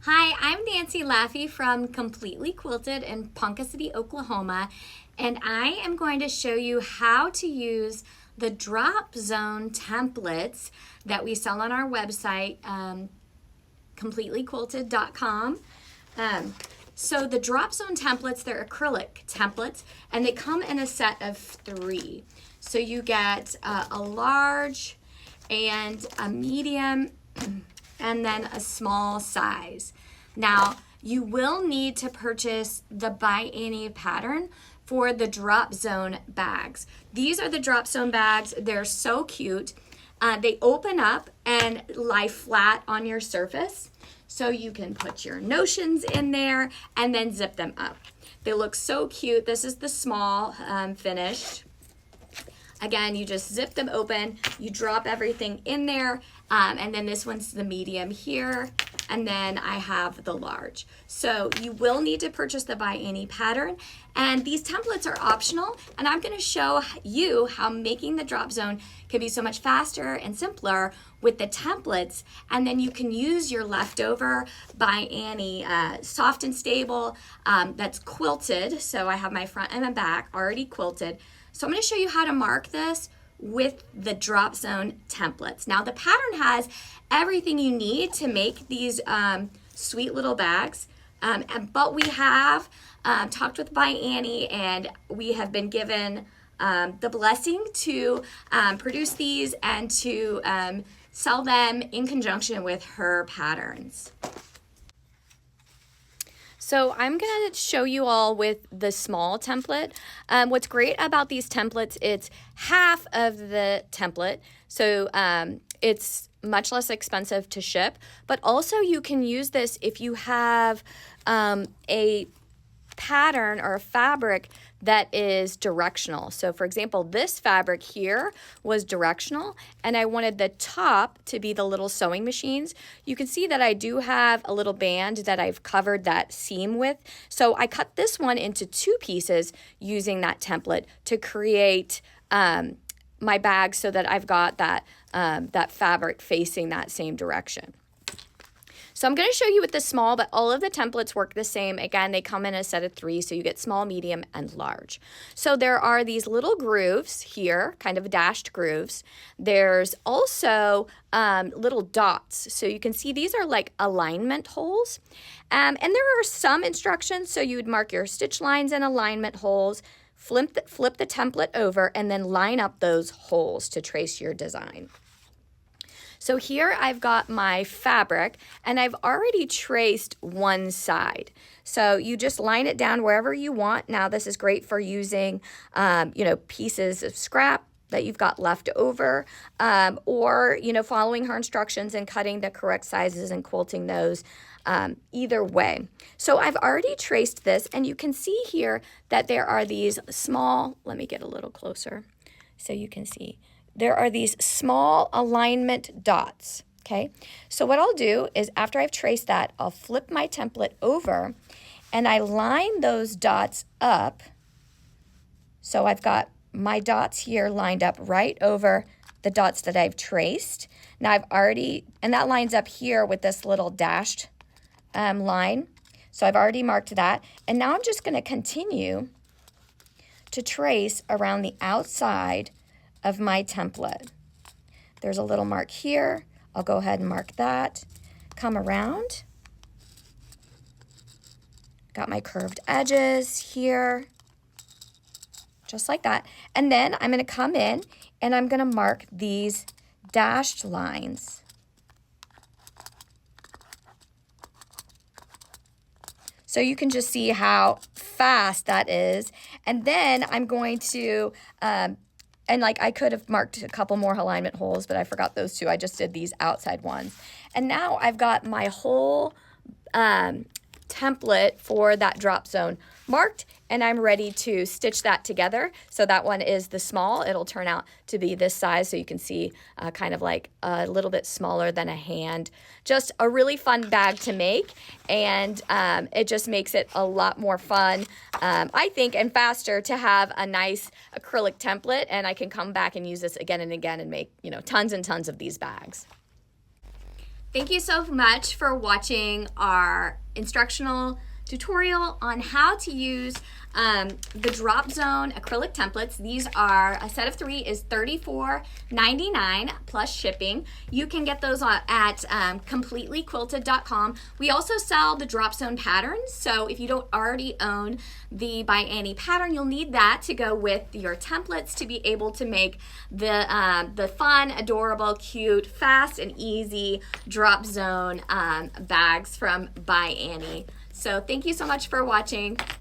Hi, I'm Nancy Laffey from Completely Quilted in Ponca City, Oklahoma, and I am going to show you how to use the drop zone templates that we sell on our website, completelyquilted.com. So the drop zone templates, they're acrylic templates, and they come in a set of 3. So you get a large and a medium and then a small size. Now, you will need to purchase the By Annie pattern for the drop zone bags. These are the drop zone bags. They're so cute. They open up and lie flat on your surface. So you can put your notions in there and then zip them up. They look so cute. This is the small finished. Again, you just zip them open, you drop everything in there, and then this one's the medium here, and then I have the large. So you will need to purchase the By Annie pattern, and these templates are optional, and I'm gonna show you how making the drop zone can be so much faster and simpler with the templates, and then you can use your leftover By Annie soft and stable that's quilted. So I have my front and my back already quilted. So I'm going to show you how to mark this with the drop zone templates. Now the pattern has everything you need to make these sweet little bags, but we have talked with By Annie, and we have been given the blessing to produce these and to sell them in conjunction with her patterns. So I'm going to show you all with the small template. What's great about these templates, it's half of the template. So it's much less expensive to ship, but also you can use this if you have a pattern or a fabric that is directional. So for example, this fabric here was directional, and I wanted the top to be the little sewing machines. You can see that I do have a little band that I've covered that seam with. So I cut this one into 2 pieces using that template to create my bag so that I've got that, that fabric facing that same direction. So I'm going to show you with the small, but all of the templates work the same. Again, they come in a set of 3, so you get small, medium, and large. So there are these little grooves here, kind of dashed grooves. There's also little dots. So you can see these are like alignment holes. And there are some instructions, so you would mark your stitch lines and alignment holes, flip the template over, and then line up those holes to trace your design. So here I've got my fabric, and I've already traced one side. So you just line it down wherever you want. Now this is great for using, pieces of scrap that you've got left over, or, following her instructions and cutting the correct sizes and quilting those. Either way. So I've already traced this, and you can see here that there are these small, let me get a little closer so you can see. There are these small alignment dots, okay? So what I'll do is after I've traced that, I'll flip my template over and I line those dots up. So I've got my dots here lined up right over the dots that I've traced. Now and that lines up here with this little dashed line. So I've already marked that. And now I'm just gonna continue to trace around the outside of my template. There's a little mark here. I'll go ahead and mark that. Come around. Got my curved edges here, just like that. And then I'm going to come in and I'm going to mark these dashed lines. So you can just see how fast that is. And then I'm going to and I could have marked a couple more alignment holes, but I forgot those 2. I just did these outside ones. And now I've got my whole template for that drop zone marked, and I'm ready to stitch that together. So that one is the small. It'll turn out to be this size, so you can see kind of like a little bit smaller than a hand. Just a really fun bag to make, and it just makes it a lot more fun, I think, and faster to have a nice acrylic template, and I can come back and use this again and again and make, tons and tons of these bags. Thank you so much for watching our instructional tutorial on how to use the Drop Zone acrylic templates. These are, a set of 3 is $34.99 plus shipping. You can get those at completelyquilted.com. We also sell the Drop Zone patterns, so if you don't already own the By Annie pattern, you'll need that to go with your templates to be able to make the fun, adorable, cute, fast, and easy Drop Zone bags from By Annie. So thank you so much for watching.